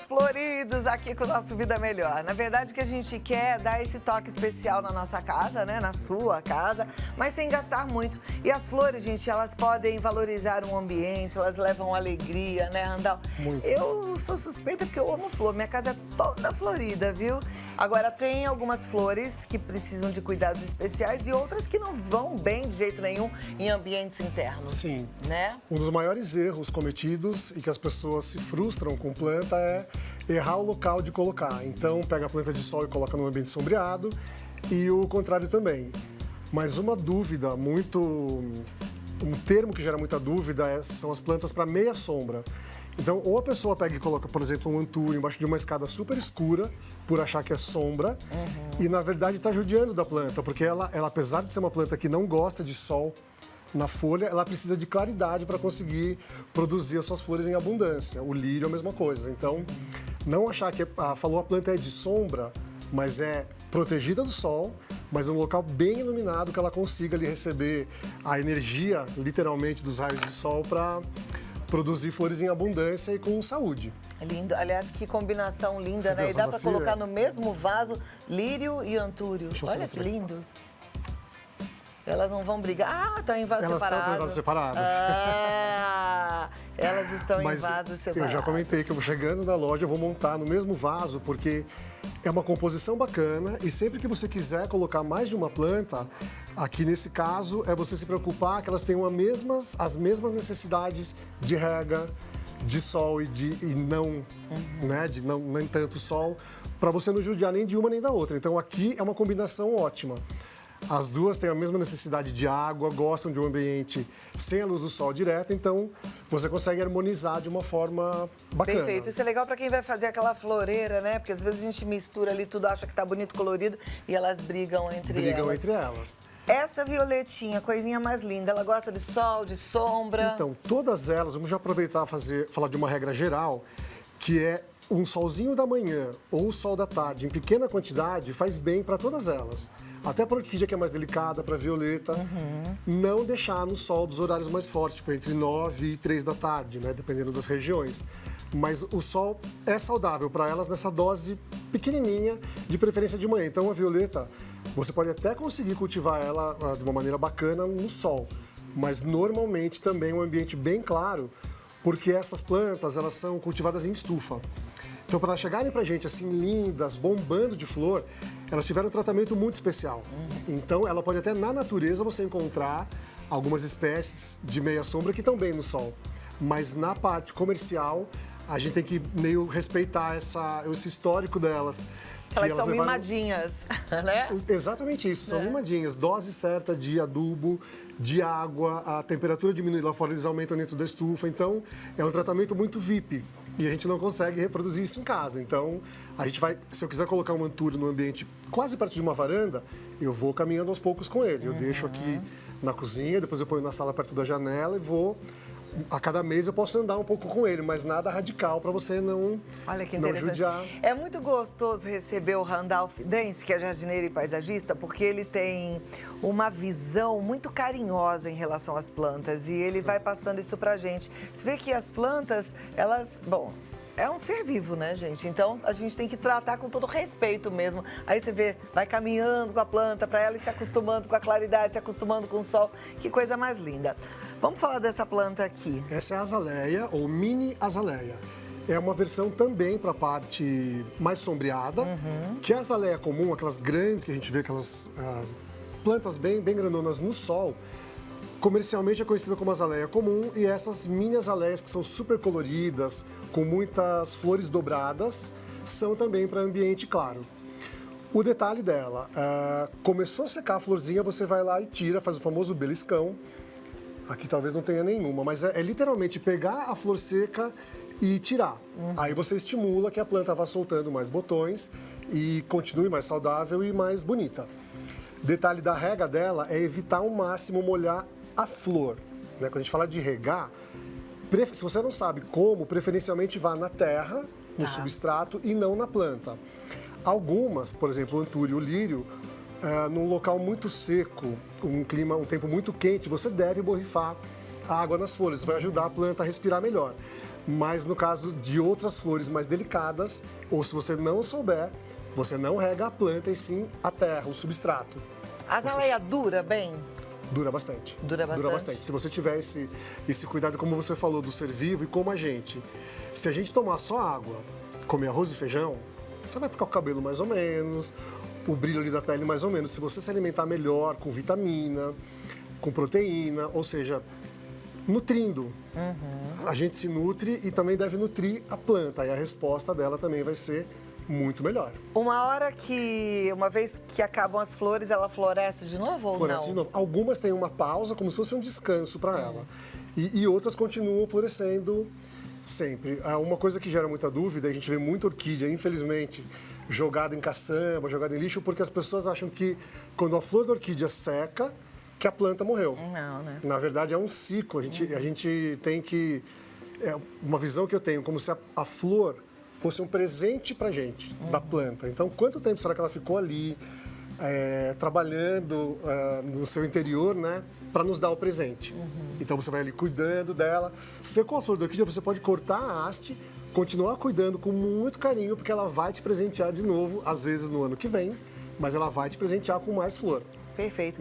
floridos aqui com o nosso Vida Melhor. Na verdade, o que a gente quer é dar esse toque especial na nossa casa, né? Na sua casa, mas sem gastar muito. E as flores, gente, elas podem valorizar o ambiente, elas levam alegria, né, Randall? Muito. Eu sou suspeita porque eu amo flor. Minha casa é toda florida, viu? Agora, tem algumas flores que precisam de cuidados especiais e outras que não vão bem de jeito nenhum em ambientes internos. Sim. Né? Um dos maiores erros cometidos e que as pessoas se frustram com planta é errar o local de colocar. Então, pega a planta de sol e coloca num ambiente sombreado e o contrário também. Mas uma dúvida um termo que gera muita dúvida são as plantas para meia sombra. Então, ou a pessoa pega e coloca, por exemplo, um antúrio embaixo de uma escada super escura, por achar que é sombra, e na verdade está judiando da planta, porque ela, apesar de ser uma planta que não gosta de sol na folha, ela precisa de claridade para conseguir produzir as suas flores em abundância. O lírio é a mesma coisa. Então, não achar que a planta é de sombra, mas é protegida do sol, mas um local bem iluminado que ela consiga ali receber a energia, literalmente, dos raios de sol para produzir flores em abundância e com saúde. É lindo. Aliás, que combinação linda, Você né? viu E dá essa para bacia? colocar no mesmo vaso lírio e antúrio. Deixa eu Olha mostrar que aqui. lindo. Elas não vão brigar. Ah, estão em vasos Elas estão separados. em vasos separados. Ah, elas estão Mas em vasos separados. eu já comentei que eu vou chegando na loja, eu vou montar no mesmo vaso, porque é uma composição bacana e sempre que você quiser colocar mais de uma planta, aqui nesse caso, é você se preocupar que elas tenham as mesmas necessidades de rega, de sol e não, né, de não nem tanto sol, para você não judiar nem de uma nem da outra. Então aqui é uma combinação ótima. As duas têm a mesma necessidade de água, gostam de um ambiente sem a luz do sol direta, então você consegue harmonizar de uma forma bacana. Perfeito. Isso é legal para quem vai fazer aquela floreira, né? Porque às vezes a gente mistura ali tudo, acha que tá bonito, colorido, e elas brigam entre elas. Essa violetinha, coisinha mais linda, ela gosta de sol, de sombra? Então, todas elas, vamos já aproveitar e falar de uma regra geral, que é um solzinho da manhã ou o sol da tarde em pequena quantidade faz bem para todas elas. Até para a orquídea, que é mais delicada, para a violeta, não deixar no sol dos horários mais fortes, tipo entre 9 e 3 da tarde, né, dependendo das regiões. Mas o sol é saudável para elas nessa dose pequenininha, de preferência de manhã. Então, a violeta, você pode até conseguir cultivar ela de uma maneira bacana no sol, mas normalmente também um ambiente bem claro, porque essas plantas, elas são cultivadas em estufa. Então, para elas chegarem para a gente assim, lindas, bombando de flor, elas tiveram um tratamento muito especial. Então, ela pode até na natureza você encontrar algumas espécies de meia sombra que estão bem no sol. Mas na parte comercial, a gente tem que meio respeitar esse histórico delas. Elas são mimadinhas, né? Exatamente isso, são mimadinhas. Dose certa de adubo, de água, a temperatura diminui lá fora, eles aumentam dentro da estufa. Então, é um tratamento muito VIP. E a gente não consegue reproduzir isso em casa. Então, a gente vai, se eu quiser colocar um antúrio no ambiente quase perto de uma varanda, eu vou caminhando aos poucos com ele. Eu deixo aqui na cozinha, depois eu ponho na sala perto da janela e vou... A cada mês eu posso andar um pouco com ele, mas nada radical para você não, Olha que não interessante. judiar. É muito gostoso receber o Randall Fidense, que é jardineiro e paisagista, porque ele tem uma visão muito carinhosa em relação às plantas e ele vai passando isso pra gente. Você vê que as plantas, elas... Bom, é um ser vivo, né, gente? Então, a gente tem que tratar com todo respeito mesmo. Aí você vê, vai caminhando com a planta para ela e se acostumando com a claridade, se acostumando com o sol. Que coisa mais linda. Vamos falar dessa planta aqui. Essa é a azaleia, ou mini azaleia. É uma versão também para a parte mais sombreada, que a azaleia comum, aquelas grandes que a gente vê, aquelas plantas bem grandonas no sol, comercialmente é conhecida como azaleia comum, e essas mini azaleias que são super coloridas, com muitas flores dobradas, são também para ambiente claro. O detalhe dela, começou a secar a florzinha, você vai lá e tira, faz o famoso beliscão. Aqui talvez não tenha nenhuma, mas é literalmente pegar a flor seca e tirar. Aí você estimula que a planta vá soltando mais botões e continue mais saudável e mais bonita. Detalhe da rega dela é evitar ao máximo molhar a flor. Né? Quando a gente fala de regar, se você não sabe como, preferencialmente vá na terra, no substrato e não na planta. Algumas, por exemplo, o antúrio e o lírio, num local muito seco, um tempo muito quente, você deve borrifar a água nas folhas, vai ajudar a planta a respirar melhor. Mas no caso de outras flores mais delicadas, ou se você não souber, você não rega a planta e sim a terra, o substrato. A azaleia dura bem? Dura bastante. Dura bastante? Se você tiver esse cuidado, como você falou, do ser vivo e como a gente. Se a gente tomar só água, comer arroz e feijão, você vai ficar com o cabelo mais ou menos, o brilho ali da pele mais ou menos. Se você se alimentar melhor, com vitamina, com proteína, ou seja, nutrindo. A gente se nutre e também deve nutrir a planta. E a resposta dela também vai ser muito melhor. Uma vez que acabam as flores, ela floresce de novo ou Floresce não? de novo. Algumas têm uma pausa, como se fosse um descanso para ela. E outras continuam florescendo sempre. Uma coisa que gera muita dúvida, a gente vê muita orquídea, infelizmente, jogada em caçamba, jogada em lixo, porque as pessoas acham que quando a flor da orquídea seca, que a planta morreu. Não, né? Na verdade, é um ciclo. A gente tem que... uma visão que eu tenho, como se a flor fosse um presente pra gente, da planta. Então, quanto tempo será que ela ficou ali, trabalhando no seu interior, né, para nos dar o presente? Então, você vai ali cuidando dela. Secou a flor da orquídea, você pode cortar a haste, continuar cuidando com muito carinho, porque ela vai te presentear de novo, às vezes no ano que vem, mas ela vai te presentear com mais flor. Perfeito.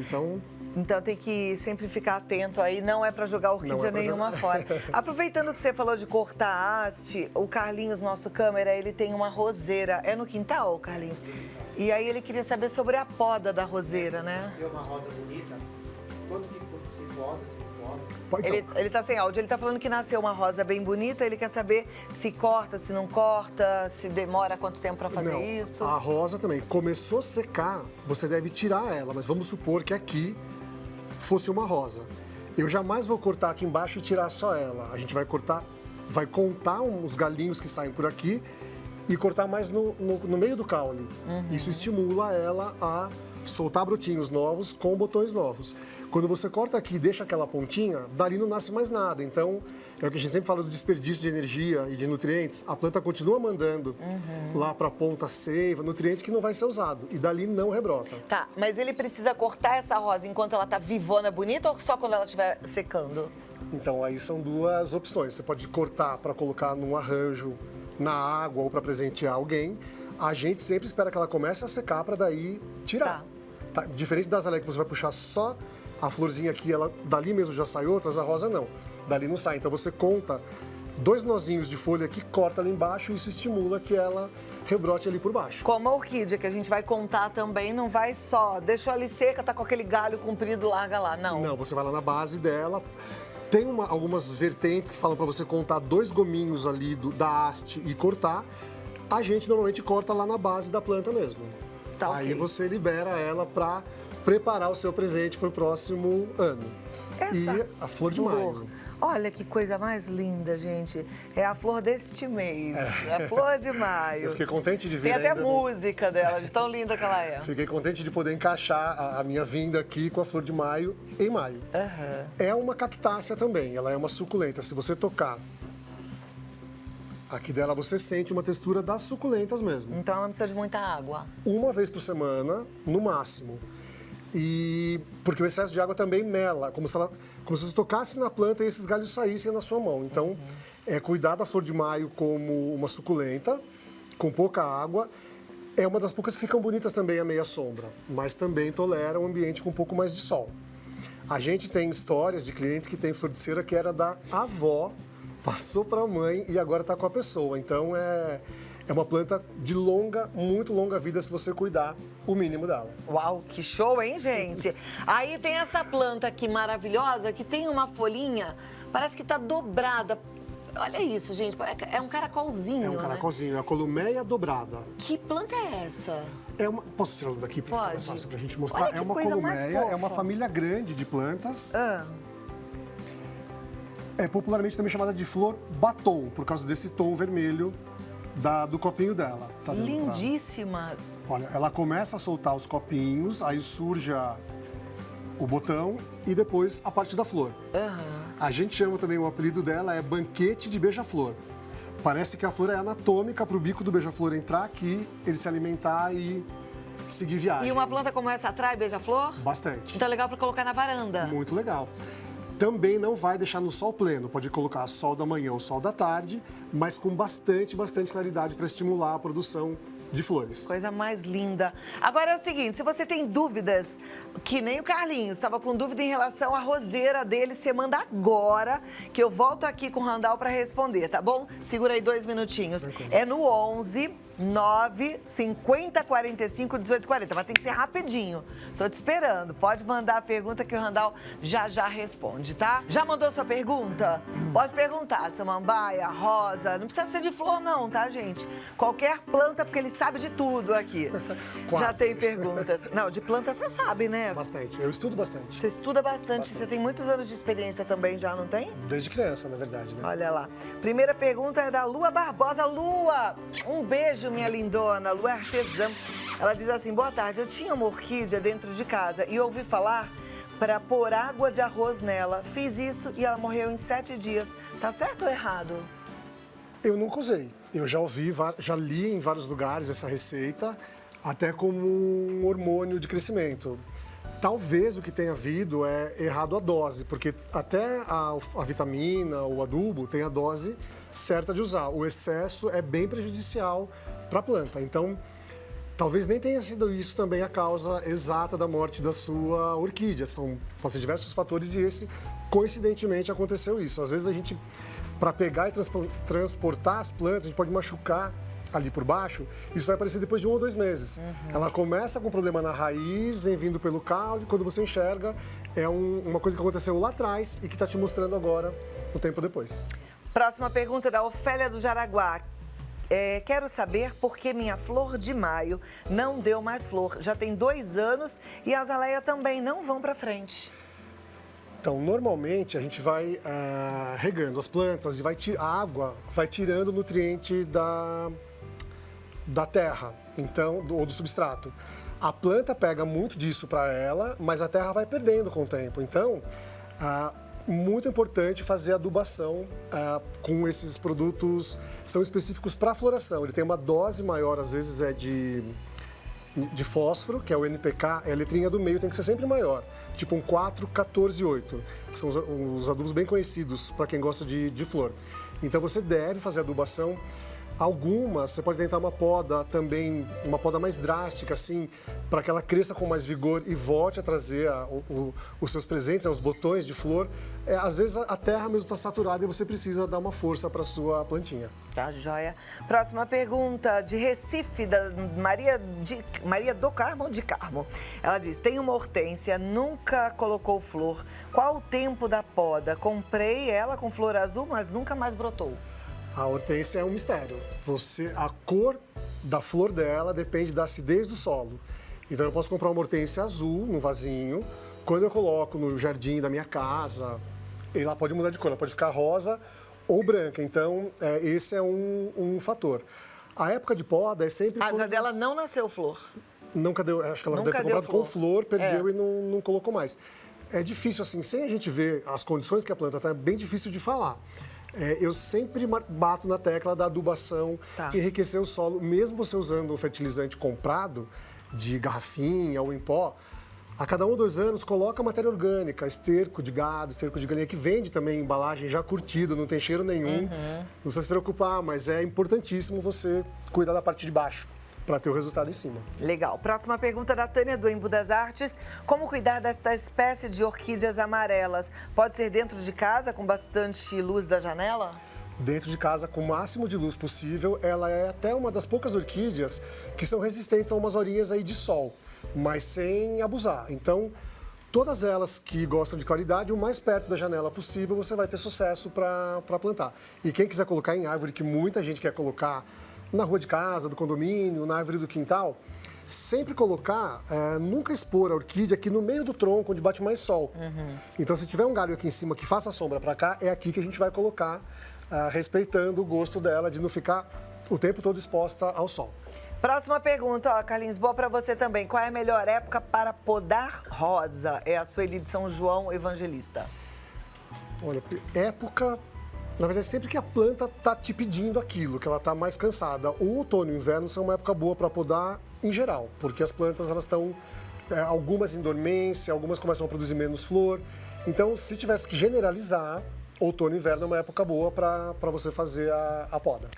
Então, tem que sempre ficar atento aí, não é para jogar orquídea nenhuma fora. Aproveitando que você falou de cortar a haste, o Carlinhos, nosso câmera, ele tem uma roseira. É no quintal, Carlinhos? E aí ele queria saber sobre a poda da roseira, né? É uma rosa bonita. Quando que se poda, Ele tá sem áudio, ele tá falando que nasceu uma rosa bem bonita, ele quer saber se corta, se não corta, se demora quanto tempo para fazer isso. A rosa também. Começou a secar, você deve tirar ela, mas vamos supor que aqui fosse uma rosa. Eu jamais vou cortar aqui embaixo e tirar só ela. A gente vai cortar, vai contar os galinhos que saem por aqui e cortar mais no meio do caule. Isso estimula ela a soltar brotinhos novos com botões novos. Quando você corta aqui e deixa aquela pontinha, dali não nasce mais nada. Então, é o que a gente sempre fala do desperdício de energia e de nutrientes. A planta continua mandando lá para a ponta seiva, nutriente que não vai ser usado. E dali não rebrota. Tá, mas ele precisa cortar essa rosa enquanto ela tá vivona, bonita, ou só quando ela estiver secando? Então, aí são duas opções. Você pode cortar para colocar num arranjo, na água ou para presentear alguém. A gente sempre espera que ela comece a secar para daí tirar. Tá? Diferente da azaleia que você vai puxar só a florzinha aqui, ela dali mesmo já sai outras, a rosa não. Dali não sai. Então você conta 2 nozinhos de folha aqui, corta ali embaixo e isso estimula que ela rebrote ali por baixo. Como a orquídea, que a gente vai contar também, não vai só, deixou ali seca, tá com aquele galho comprido, larga lá, não. Não, você vai lá na base dela. Tem algumas vertentes que falam para você contar 2 gominhos ali da haste e cortar. A gente normalmente corta lá na base da planta mesmo. Tá, Aí ok. você libera ela para preparar o seu presente para o próximo ano. E a flor de maio. Olha que coisa mais linda, gente. É a flor deste mês. É a flor de maio. Eu fiquei contente de ver. Tem até ainda música dela, de tão linda que ela é. Fiquei contente de poder encaixar a minha vinda aqui com a flor de maio em maio. É uma cactácea também, ela é uma suculenta. Se você tocar aqui dela, você sente uma textura das suculentas mesmo. Então ela não precisa de muita água. Uma vez por semana, no máximo. E porque o excesso de água também mela, como se você tocasse na planta e esses galhos saíssem na sua mão. Então, cuidar da flor de maio como uma suculenta, com pouca água. É uma das poucas que ficam bonitas também à meia sombra, mas também tolera um ambiente com um pouco mais de sol. A gente tem histórias de clientes que têm flor de cera que era da avó, passou para a mãe e agora está com a pessoa. Então, é uma planta de muito longa vida se você cuidar o mínimo dela. Uau, que show, hein, gente? Aí tem essa planta aqui maravilhosa que tem uma folhinha, parece que tá dobrada. Olha isso, gente, é um caracolzinho, É um caracolzinho, é a columeia dobrada. Que planta é essa? Posso tirá-lo daqui para ficar mais fácil para a gente mostrar? Olha que É uma coisa mais columeia, é uma fofa. família grande de plantas. Ah, É popularmente também chamada de flor batom, por causa desse tom vermelho do copinho dela. Tá dando pra- lindíssima. Olha, ela começa a soltar os copinhos, aí surge o botão e depois a parte da flor. A gente chama também, o apelido dela é banquete de beija-flor. Parece que a flor é anatômica para o bico do beija-flor entrar aqui, ele se alimentar e seguir viagem. E uma planta como essa atrai beija-flor? Bastante. Então é legal para colocar na varanda. Muito legal. Também não vai deixar no sol pleno, pode colocar sol da manhã ou sol da tarde, mas com bastante claridade para estimular a produção de flores. Coisa mais linda. Agora é o seguinte, se você tem dúvidas, que nem o Carlinhos, estava com dúvida em relação à roseira dele, você manda agora, que eu volto aqui com o Randall para responder, tá bom? Segura aí 2 minutinhos. É no 11 9 50 45 18 40. Mas tem que ser rapidinho. Tô te esperando. Pode mandar a pergunta que o Randall já responde, tá? Já mandou sua pergunta? Pode perguntar. De samambaia, rosa. Não precisa ser de flor, não, tá, gente? Qualquer planta, porque ele sabe de tudo aqui. Quase. Já tem perguntas. Não, de planta você sabe, né? Bastante. Eu estudo bastante. Você estuda bastante. Você tem muitos anos de experiência também já, não tem? Desde criança, na verdade, né? Olha lá. Primeira pergunta é da Lua Barbosa. Lua, um beijo, minha lindona. Lua é artesã. Ela diz assim, boa tarde, eu tinha uma orquídea dentro de casa e ouvi falar para pôr água de arroz nela. Fiz isso e ela morreu em 7 dias. Tá certo ou errado? Eu nunca usei. Eu já ouvi, já li em vários lugares essa receita, até como um hormônio de crescimento. Talvez o que tenha havido é errado a dose, porque até a vitamina, o adubo, tem a dose certa de usar. O excesso é bem prejudicial para a planta. Então, talvez nem tenha sido isso também a causa exata da morte da sua orquídea. Podem ser diversos fatores e esse, coincidentemente, aconteceu isso. Às vezes a gente, para pegar e transportar as plantas, a gente pode machucar ali por baixo, isso vai aparecer depois de 1 ou 2 meses. Ela começa com problema na raiz, vem vindo pelo caule, quando você enxerga, é uma coisa que aconteceu lá atrás e que está te mostrando agora, um tempo depois. Próxima pergunta da Ofélia do Jaraguá. Quero saber por que minha flor de maio não deu mais flor. Já tem 2 anos e a azaleia também não vão para frente. Então, normalmente, a gente vai regando as plantas e a água vai tirando nutriente da terra, então, ou do substrato. A planta pega muito disso para ela, mas a terra vai perdendo com o tempo. Então, muito importante fazer adubação com esses produtos, são específicos para a floração. Ele tem uma dose maior, às vezes é de fósforo, que é o NPK, a letrinha do meio tem que ser sempre maior, tipo um 4, 14, 8, que são os adubos bem conhecidos para quem gosta de flor. Então você deve fazer adubação. Algumas, você pode tentar uma poda também, uma poda mais drástica, assim, para que ela cresça com mais vigor e volte a trazer os seus presentes, os botões de flor. Às vezes a terra mesmo está saturada e você precisa dar uma força para a sua plantinha. Tá, joia. Próxima pergunta, de Recife, da Maria do Carmo de Carmo. Ela diz, tem uma hortênsia, nunca colocou flor. Qual o tempo da poda? Comprei ela com flor azul, mas nunca mais brotou. A hortênsia é um mistério. A cor da flor dela depende da acidez do solo. Então eu posso comprar uma hortênsia azul num vasinho. Quando eu coloco no jardim da minha casa, ela pode mudar de cor, ela pode ficar rosa ou branca. Então esse é um fator. A época de poda é sempre... A dela não nasceu flor. Nunca deu, acho que ela deve ter comprado com flor, perdeu e não colocou mais. É difícil assim, sem a gente ver as condições que a planta está, é bem difícil de falar. Eu sempre bato na tecla da adubação, enriquecer o solo, mesmo você usando um fertilizante comprado, de garrafinha ou em pó, a cada 1 ou 2 anos coloca matéria orgânica, esterco de gado, esterco de galinha, que vende também embalagem já curtida, não tem cheiro nenhum, não precisa se preocupar, mas é importantíssimo você cuidar da parte de baixo, para ter o resultado em cima. Legal. Próxima pergunta da Tânia, do Embu das Artes. Como cuidar desta espécie de orquídeas amarelas? Pode ser dentro de casa, com bastante luz da janela? Dentro de casa, com o máximo de luz possível. Ela é até uma das poucas orquídeas que são resistentes a umas horinhas aí de sol, mas sem abusar. Então, todas elas que gostam de claridade, o mais perto da janela possível, você vai ter sucesso para plantar. E quem quiser colocar em árvore, que muita gente quer colocar na rua de casa, do condomínio, na árvore do quintal, sempre colocar, nunca expor a orquídea aqui no meio do tronco, onde bate mais sol. Então, se tiver um galho aqui em cima que faça sombra para cá, é aqui que a gente vai colocar, respeitando o gosto dela de não ficar o tempo todo exposta ao sol. Próxima pergunta, Carlinhos, boa para você também. Qual é a melhor época para podar rosa? É a Sueli de São João Evangelista. Olha, época... Na verdade, sempre que a planta está te pedindo aquilo, que ela está mais cansada. O outono e o inverno são uma época boa para podar em geral, porque as plantas elas estão, algumas em dormência, algumas começam a produzir menos flor. Então, se tivesse que generalizar, outono e inverno é uma época boa para você fazer a poda.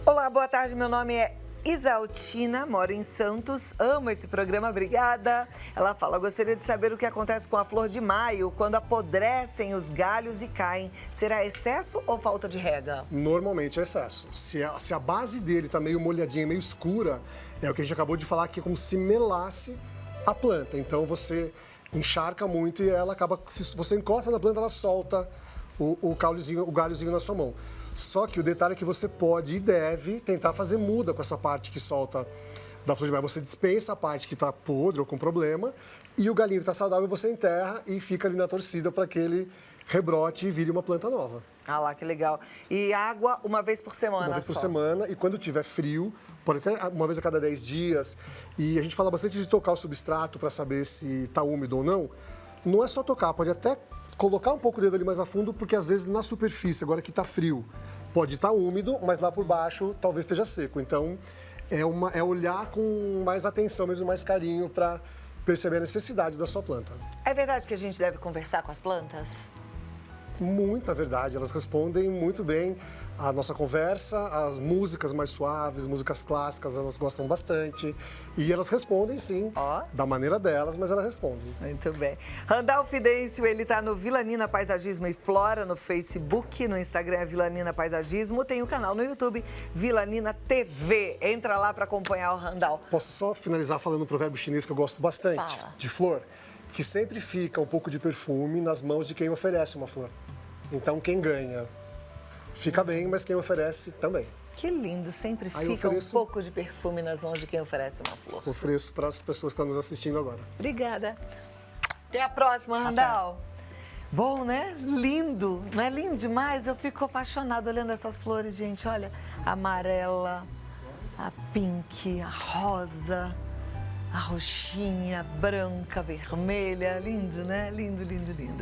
Olá, boa tarde. Meu nome é Isaltina, moro em Santos. Amo esse programa, obrigada. Ela fala, gostaria de saber o que acontece com a flor de maio quando apodrecem os galhos e caem. Será excesso ou falta de rega? Normalmente é excesso. Se a base dele tá meio molhadinha, meio escura, é o que a gente acabou de falar, que é como se melasse a planta. Então você encharca muito e ela acaba, se você encosta na planta, ela solta o galhozinho na sua mão. Só que o detalhe é que você pode e deve tentar fazer muda com essa parte que solta da flor de maio. Você dispensa a parte que está podre ou com problema e o galinho que está saudável você enterra e fica ali na torcida para que ele rebrote e vire uma planta nova. Ah lá, que legal. E água uma vez por semana Uma vez por só? semana e quando tiver frio, pode até uma vez a cada 10 dias. E a gente fala bastante de tocar o substrato para saber se está úmido ou não. Não é só tocar, pode até colocar um pouco o dedo ali mais a fundo, porque às vezes na superfície, agora que está frio, pode estar úmido, mas lá por baixo talvez esteja seco. Então é olhar com mais atenção, mesmo mais carinho, para perceber a necessidade da sua planta. É verdade que a gente deve conversar com as plantas? Muita verdade, elas respondem muito bem a nossa conversa, as músicas mais suaves, músicas clássicas, elas gostam bastante. E elas respondem, sim, Ó. da maneira delas, mas elas respondem. Muito bem. Randall Fidêncio, ele tá no Vilanina Paisagismo e Flora, no Facebook, no Instagram é Vilanina Paisagismo, tem o canal no YouTube, Vilanina TV. Entra lá para acompanhar o Randall. Posso só finalizar falando um provérbio chinês que eu gosto bastante, Fala. de flor, que sempre fica um pouco de perfume nas mãos de quem oferece uma flor. Então, quem ganha fica bem, mas quem oferece também. Que lindo, sempre Aí eu fica ofereço- um pouco de perfume nas mãos de quem oferece uma flor. Ofereço para as pessoas que estão nos assistindo agora. Obrigada. Até a próxima, Randall. Bom, né? Lindo. Não é lindo demais? Eu fico apaixonada olhando essas flores, gente. Olha, a amarela, a pink, a rosa, a roxinha, a branca, a vermelha. Lindo, né? Lindo, lindo, lindo.